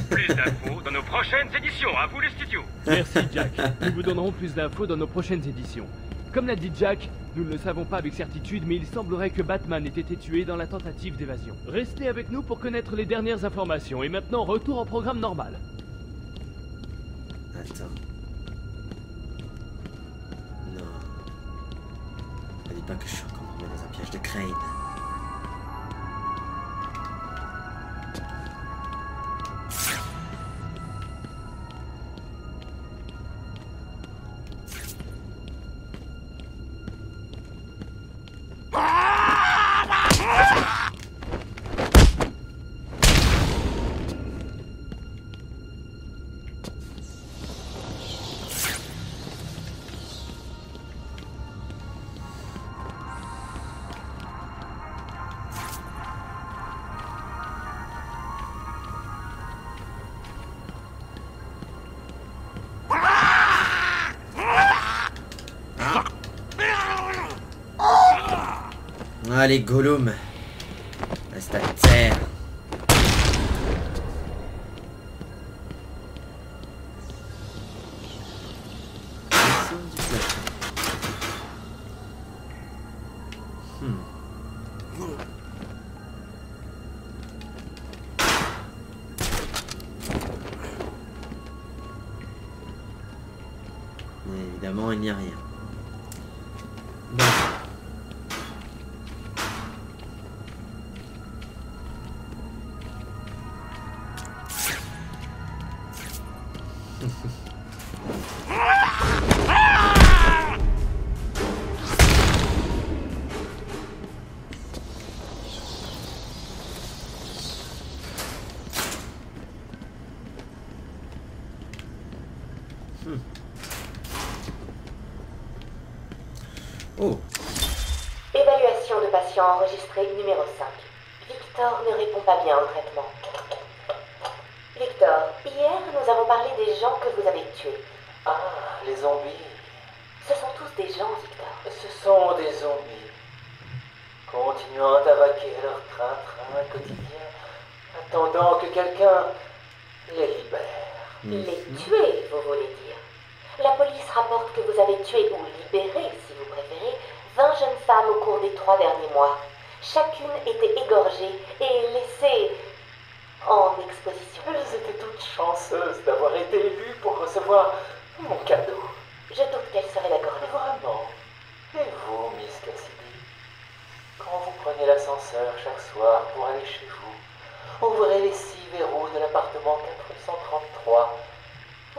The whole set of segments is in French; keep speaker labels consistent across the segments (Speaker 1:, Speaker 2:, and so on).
Speaker 1: Plus d'infos dans nos prochaines éditions, à vous les studios.
Speaker 2: Merci Jack. Nous vous donnerons plus d'infos dans nos prochaines éditions. Comme l'a dit Jack, nous ne le savons pas avec certitude, mais il semblerait que Batman ait été tué dans la tentative d'évasion. Restez avec nous pour connaître les dernières informations. Et maintenant, retour au programme normal.
Speaker 3: Attends. Non. Ne dis pas que je suis encore tombé dans un piège de Crane. Allez, Gollum, reste à terre. Mais évidemment, il n'y a rien. Bon. Oh.
Speaker 4: Évaluation de patient enregistré numéro 5. Victor ne répond pas bien au traitement. Victor, hier nous avons parlé des gens que vous avez tués.
Speaker 5: Ah, les zombies.
Speaker 4: Ce sont tous des gens, Victor.
Speaker 5: Ce sont des zombies. Continuant à vaquer leur train-train quotidien, attendant que quelqu'un les libère.
Speaker 4: Les tuer, vous voulez dire. La police rapporte que vous avez tué ou libéré, si vous préférez, 20 jeunes femmes au cours des 3 derniers mois. Chacune était égorgée et laissée en exposition.
Speaker 5: Elles étaient toutes chanceuses d'avoir été élues pour recevoir mon cadeau.
Speaker 4: Je doute qu'elles seraient d'accord avec moi.
Speaker 5: Vraiment. Et vous, Miss Cassidy, quand vous prenez l'ascenseur chaque soir pour aller chez vous, ouvrez les 6 verrous de l'appartement 433,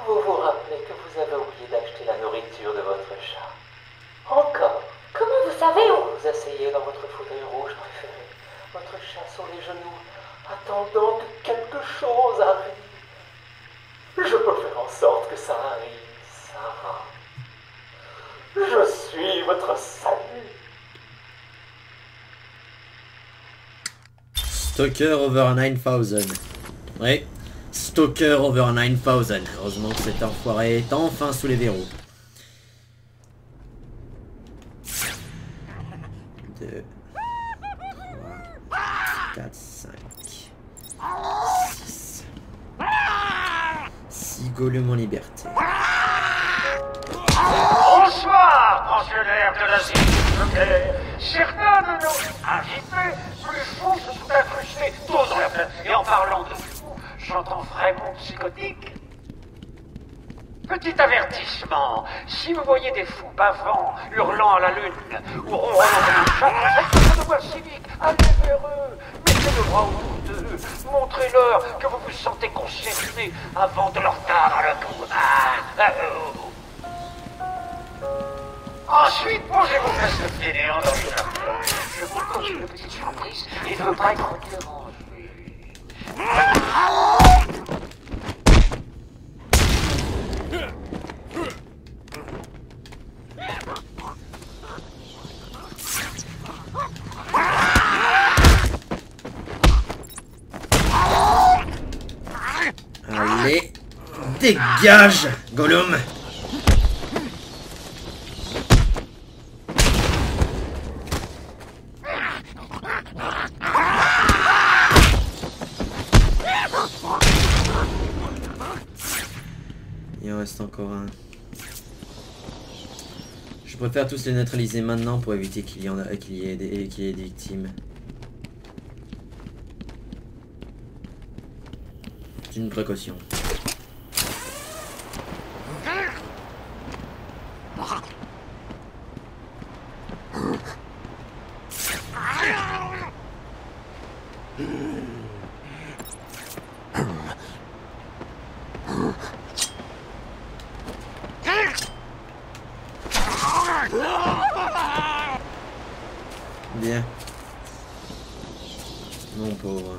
Speaker 5: vous vous rappelez que vous avez oublié d'acheter la nourriture de votre chat. Encore.
Speaker 4: Comment vous savez où
Speaker 5: Vous vous asseyez dans votre fauteuil rouge préféré, votre chat sur les genoux, attendant que quelque chose arrive. Je peux faire en sorte que ça arrive, Sarah. Je suis votre salut.
Speaker 3: Stalker over 9000. Ouais, Stalker over 9000. Heureusement que cet enfoiré est enfin sous les verrous. 2, 3, 4, 5, 6. 6 Gollum en liberté.
Speaker 1: Bonsoir, pensionnaires de l'asile. Certains de nos invités plus fous se sont incrustés tôt dans la place. Et en parlant de fous, j'entends vraiment psychotique. Petit avertissement, si vous voyez des fous bavants, hurlant à la lune, ou ronronnant comme un chat, faites de voix civique, allez vers eux, mettez le bras au bout d'eux, montrez-leur que vous vous sentez concerné avant de leur tardre le cou. Ensuite, posez-vous face de fainéant dans une heure. Je vous cause une petite surprise et ne veux pas être dérangé.
Speaker 3: Allez, dégage, Gollum. reste encore un. Je préfère tous les neutraliser maintenant pour éviter qu'il y ait des victimes. C'est une précaution. Bien. Mon pauvre.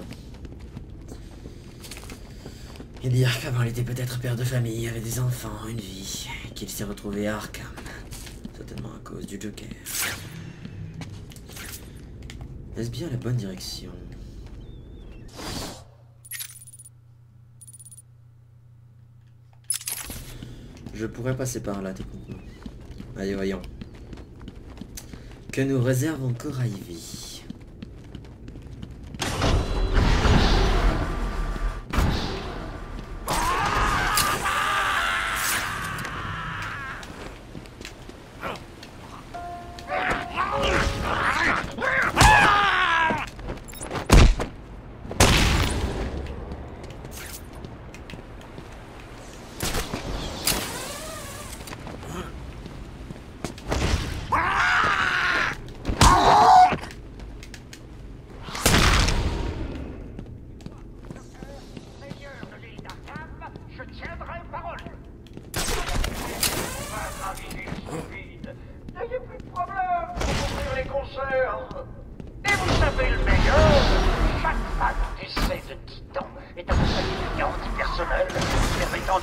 Speaker 3: Et dire qu'avant il était peut-être père de famille, avait des enfants, une vie, qu'il s'est retrouvé à Arkham. Certainement à cause du Joker. Est-ce bien la bonne direction? Je pourrais passer par là techniquement. Allez, voyons. Que nous réserve encore Ivy?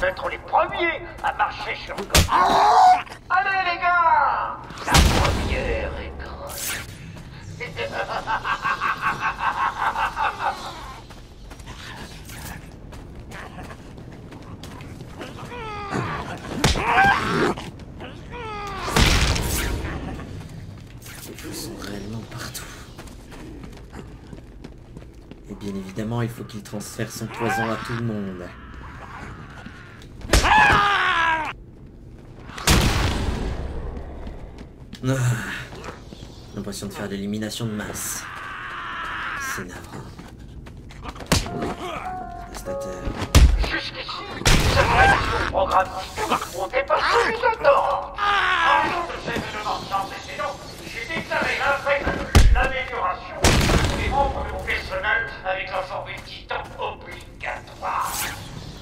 Speaker 1: D'être les premiers à marcher sur Gotham. Allez les gars, la première est grosse.
Speaker 3: Les fous sont réellement partout. Et bien évidemment, il faut qu'il transfère son poison à tout le monde. Ah, l'impression de faire de l'élimination de masse. C'est navrant. Reste à terre.
Speaker 1: Jusqu'ici, cette réaction programme on dépasse tous les attentes. En raison de ces événements sans précédent, j'ai déclaré l'amélioration des membres de mon personnel avec la formule Titan obligatoire.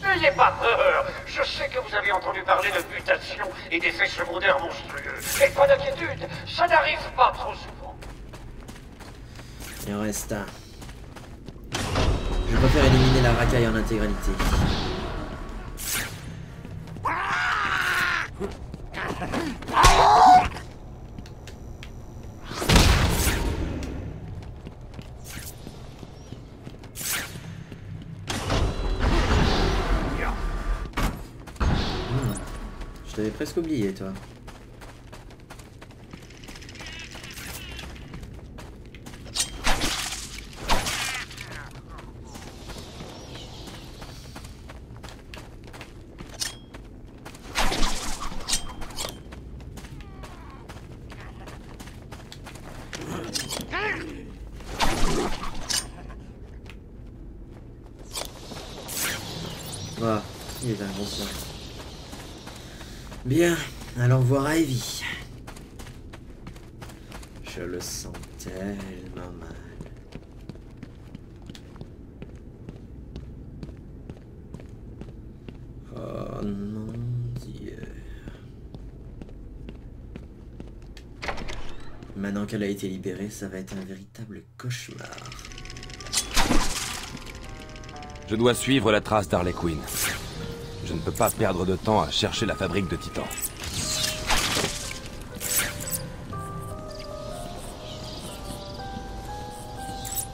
Speaker 1: N'ayez pas peur, je sais que vous avez entendu parler de mutations et d'effets secondaires monstrueux. Mais pas d'inquiétude, ça n'arrive pas trop souvent.
Speaker 3: Il en reste un. Je préfère éliminer la racaille en intégralité. Je t'avais presque oublié, toi. Ah, il est inconscient. Bien, allons voir Ivy. Je le sens tellement mal. Oh mon Dieu. Maintenant qu'elle a été libérée, ça va être un véritable cauchemar.
Speaker 6: Je dois suivre la trace d'Harley Quinn. Je ne peux pas perdre de temps à chercher la fabrique de Titan.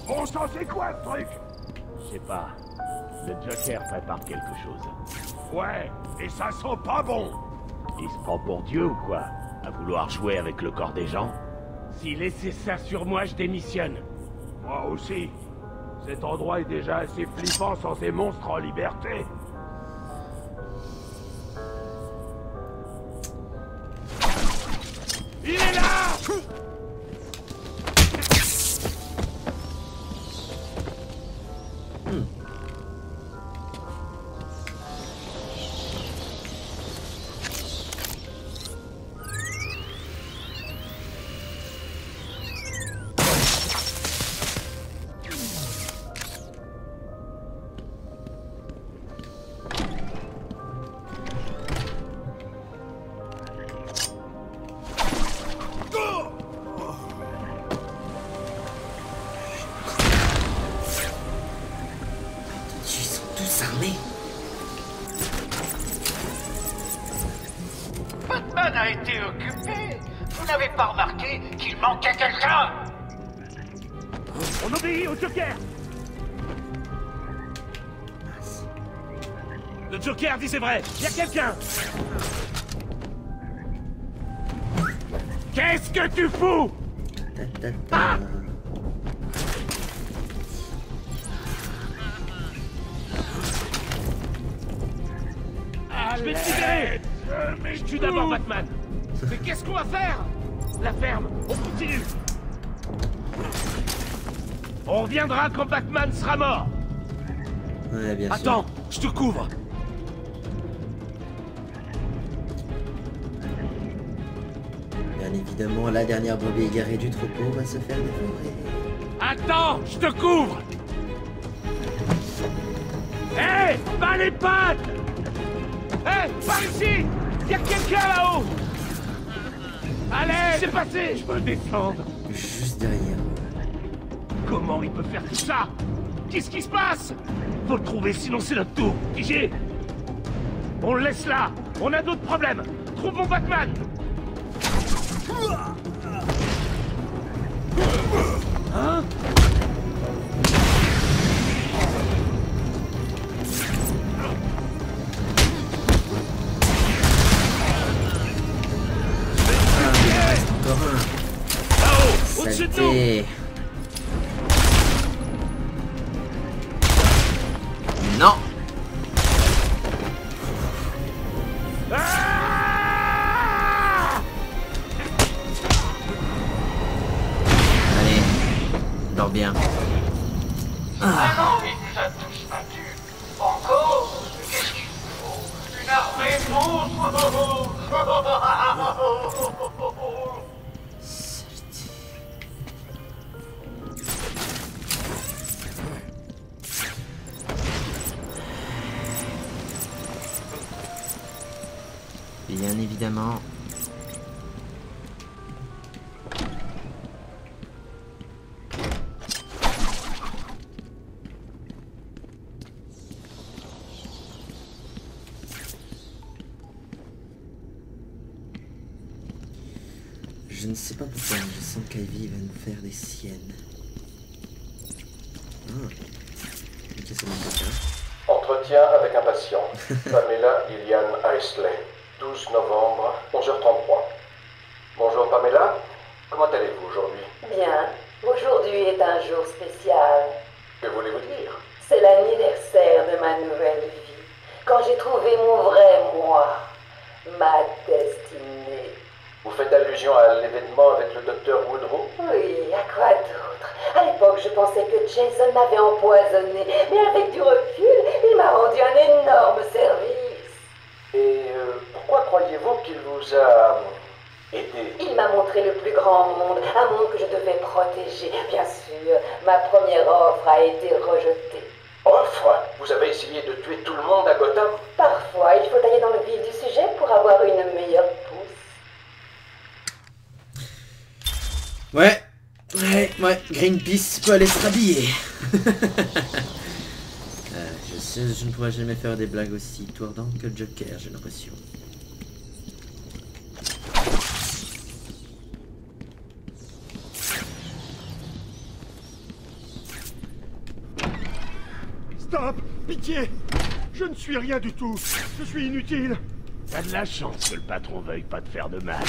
Speaker 1: Bon sang, c'est quoi ce truc?
Speaker 7: Je sais pas. Le Joker prépare quelque chose.
Speaker 1: Ouais, et ça sent pas bon.
Speaker 7: Il se prend pour Dieu ou quoi? À vouloir jouer avec le corps des gens? S'il laissait ça sur moi, je démissionne.
Speaker 1: Moi aussi. Cet endroit est déjà assez flippant sans ces monstres en liberté.
Speaker 3: Mais...
Speaker 1: Batman a été occupé. Vous n'avez pas remarqué qu'il manquait quelqu'un?
Speaker 7: On obéit au Joker. Le Joker dit c'est vrai. Il y a quelqu'un. Qu'est-ce que tu fous?
Speaker 3: Ah
Speaker 7: Je vais te libérer. Mais je tue d'abord Batman. Mais qu'est-ce qu'on va faire? La ferme, on continue. On reviendra quand Batman sera mort.
Speaker 3: Ouais, bien sûr.
Speaker 7: Attends, je te couvre.
Speaker 3: Bien évidemment, la dernière brebis égarée du troupeau va se faire dévorer.
Speaker 7: Attends, je te couvre. Hé, pas les pattes. Hé, par ici. Il y a quelqu'un là-haut. Allez, c'est passé. Je peux le descendre.
Speaker 3: Juste derrière.
Speaker 7: Comment il peut faire tout ça? Qu'est-ce qui se passe? Faut le trouver, sinon c'est notre tour. Figé. On le laisse là. On a d'autres problèmes. Trouvons Batman. Hein?
Speaker 3: Encore un.
Speaker 7: Là-haut, au-dessus de nous.
Speaker 3: Saleté. Non. Allez, dors bien.
Speaker 1: Vraiment, il nous a tous battus. Encore? Qu'est-ce qu'il faut? Une armée monstre.
Speaker 3: Bien évidemment. Je ne sais pas pourquoi, mais je sens qu'Ivy va nous faire des siennes. Ah. Ok, c'est bon, quelqu'un.
Speaker 8: Entretien avec un patient. Pamela Lillian Isley. 12 novembre, 11h33. Bonjour Pamela, comment allez-vous aujourd'hui?
Speaker 4: Bien. Aujourd'hui est un jour spécial.
Speaker 8: Que voulez-vous dire?
Speaker 4: C'est l'anniversaire de ma nouvelle vie. Quand j'ai trouvé mon vrai moi. Ma destinée.
Speaker 8: Vous faites allusion à l'événement avec le docteur Woodrow?
Speaker 4: Oui, à quoi d'autre? À l'époque, je pensais que Jason m'avait empoisonné, mais avec du recul, il m'a rendu un énorme service.
Speaker 8: Et pourquoi croyez-vous qu'il vous a aidé?
Speaker 4: Il m'a montré le plus grand monde, un monde que je devais protéger. Bien sûr, ma première offre a été rejetée.
Speaker 8: Offre? Vous avez essayé de tuer tout le monde à Gotham?
Speaker 4: Parfois, il faut tailler dans le vif du sujet pour avoir une meilleure pousse.
Speaker 3: Ouais, Greenpeace peut aller se rhabiller. Je ne pourrais jamais faire des blagues aussi tourdantes que le Joker, j'ai l'impression.
Speaker 7: Stop! Pitié! Je ne suis rien du tout. Je suis inutile. T'as de la chance que le patron veuille pas te faire de mal.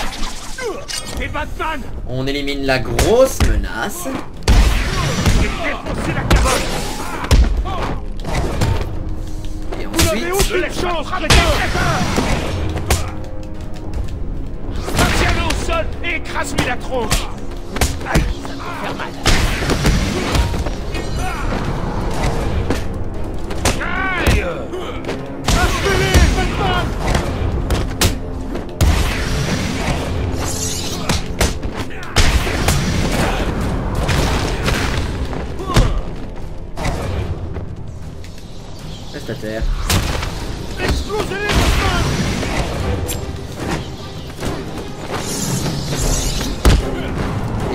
Speaker 7: Et Batman!
Speaker 3: On élimine la grosse menace.
Speaker 7: J'ai défoncé la caboche!
Speaker 3: Et
Speaker 7: Vous n'avez
Speaker 3: ensuite...
Speaker 7: aucune chance, tiens-le au sol et écrase-lui la tronche! Aïe, ça va faire mal. Aïe! Achevez-les, Batman!
Speaker 3: Reste à terre.
Speaker 7: Explosez-les, Batman!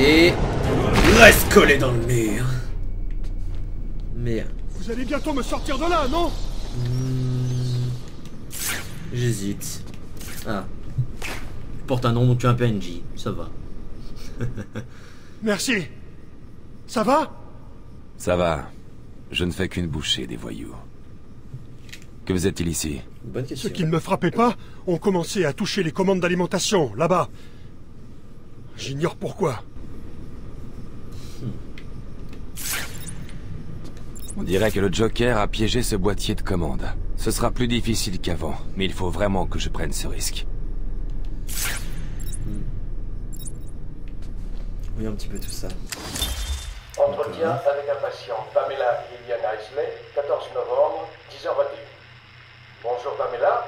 Speaker 3: Et... reste collé dans le mur. Merde.
Speaker 7: Vous allez bientôt me sortir de là, non?
Speaker 3: J'hésite. Ah. Porte un nom donc tu es un PNJ, ça va.
Speaker 9: Merci. Ça va?
Speaker 6: Ça va. Je ne fais qu'une bouchée des voyous. Que faisait-il ici?
Speaker 3: Bonne question.
Speaker 9: Ceux qui ne me frappaient pas ont commencé à toucher les commandes d'alimentation, là-bas. J'ignore pourquoi.
Speaker 6: On dirait que le Joker a piégé ce boîtier de commande. Ce sera plus difficile qu'avant, mais il faut vraiment que je prenne ce risque.
Speaker 3: Oui, un petit peu tout ça.
Speaker 8: Entretien avec un patient, Pamela Lillian Isley, 14 novembre, 10h21. Bonjour Pamela.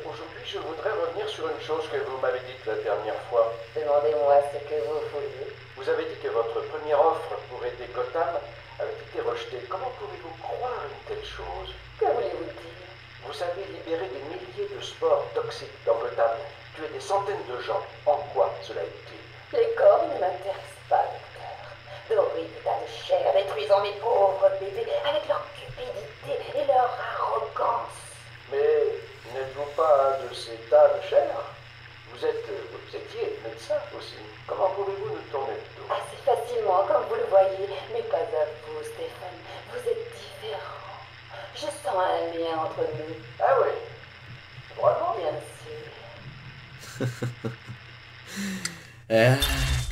Speaker 8: Aujourd'hui, je voudrais revenir sur une chose que vous m'avez dite la dernière fois.
Speaker 4: Demandez-moi ce que vous voulez.
Speaker 8: Vous avez dit que votre première offre pour aider Gotham avait été rejetée. Comment pouvez-vous croire une telle chose?
Speaker 4: Que voulez-vous dire?
Speaker 8: Vous avez libéré des milliers de spores toxiques dans Gotham, tué des centaines de gens. En quoi cela est utile?
Speaker 4: Les corps ne m'intéressent pas, docteur. D'horribles tas de chair détruisant mes pauvres bébés avec leur cupidité et leur arrogance.
Speaker 8: Mais n'êtes-vous pas de ces tas de chair? Vous étiez médecin aussi. Comment pouvez-vous nous tourner le dos?
Speaker 4: Assez facilement, comme vous le voyez, mais pas à vous, Stéphane. Vous êtes différent. Je sens un lien entre nous.
Speaker 8: Ah oui? Vraiment?
Speaker 4: Bien sûr.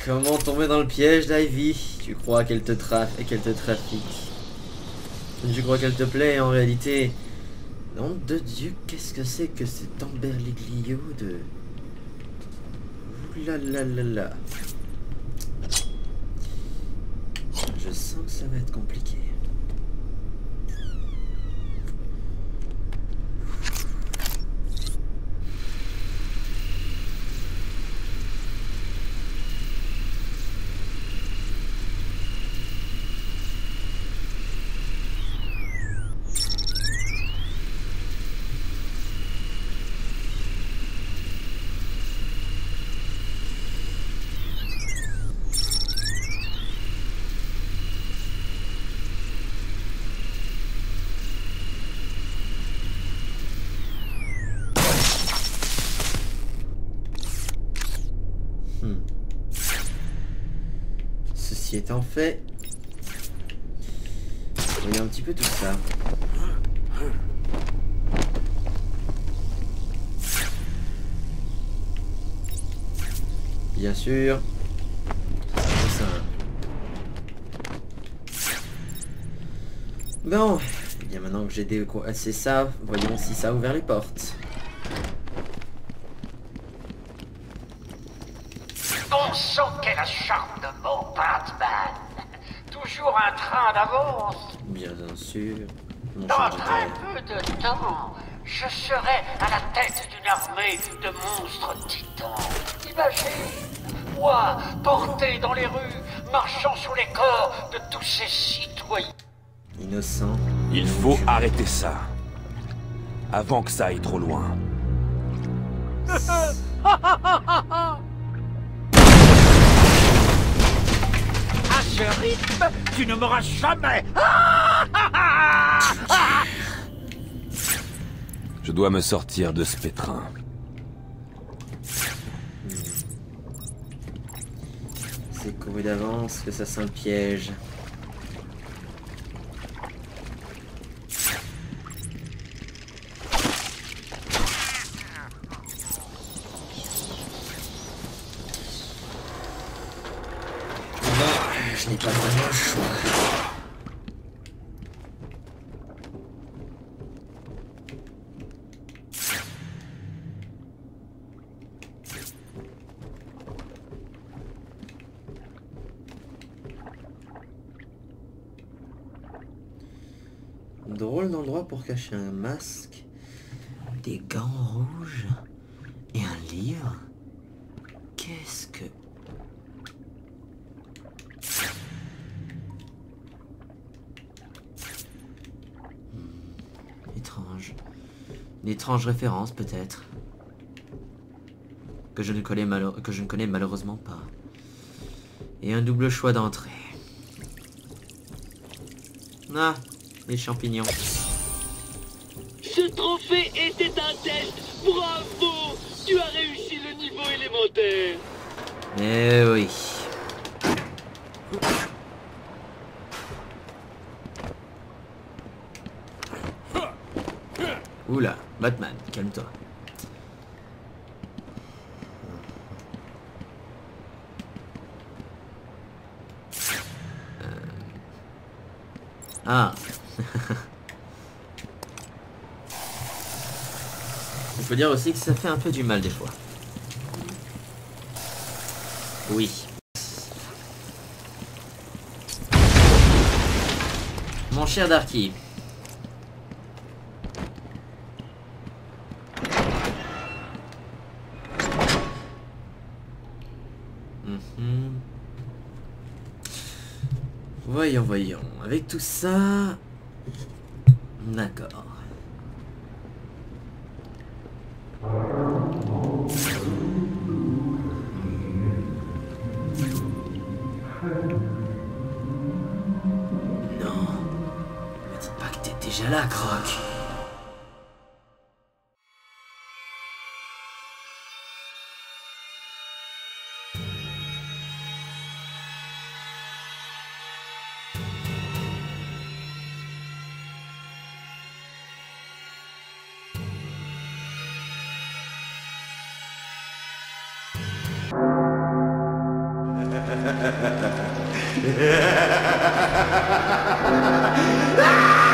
Speaker 3: Comment tomber dans le piège d'Ivy? Tu crois qu'elle te trafique? Tu crois qu'elle te plaît en réalité? Nom de Dieu, qu'est-ce que c'est que cet emberliglio de... Ouh là là là là. Je sens que ça va être compliqué. Ceci étant fait, voyons un petit peu tout ça. Bien sûr, c'est simple. Bon, eh bien maintenant que j'ai décoassé ça, voyons si ça a ouvert les portes.
Speaker 1: Bon sang, quel acharnement, Batman! Toujours un train d'avance.
Speaker 3: Bien sûr. Mon
Speaker 1: Dans
Speaker 3: cher
Speaker 1: très
Speaker 3: Joker.
Speaker 1: peu de temps, je serai à la tête d'une armée de monstres titans. Imagine, moi, porté dans les rues, marchant sous les corps de tous ces citoyens.
Speaker 3: Innocent.
Speaker 6: Il faut arrêter ça. Avant que ça aille trop loin.
Speaker 1: À ce rythme, tu ne m'auras jamais.
Speaker 6: Je dois me sortir de ce pétrin.
Speaker 3: C'est couru d'avance que ça sent le piège. Je n'ai pas vraiment le choix. Drôle d'endroit pour cacher un masque, des gants rouges et un livre. Qu'est-ce que... Étrange. Une étrange référence peut-être. Que je ne connais malheureusement pas. Et un double choix d'entrée. Ah, les champignons.
Speaker 10: Ce trophée était un test. Bravo! Tu as réussi le niveau élémentaire.
Speaker 3: Eh oui. Oula, Batman, calme-toi. Ah. Il faut dire aussi que ça fait un peu du mal des fois. Oui. Mon cher Darky. Voyons, voyons. Avec tout ça... D'accord. Non. Me dites pas que t'es déjà là, Croc.
Speaker 11: Ah!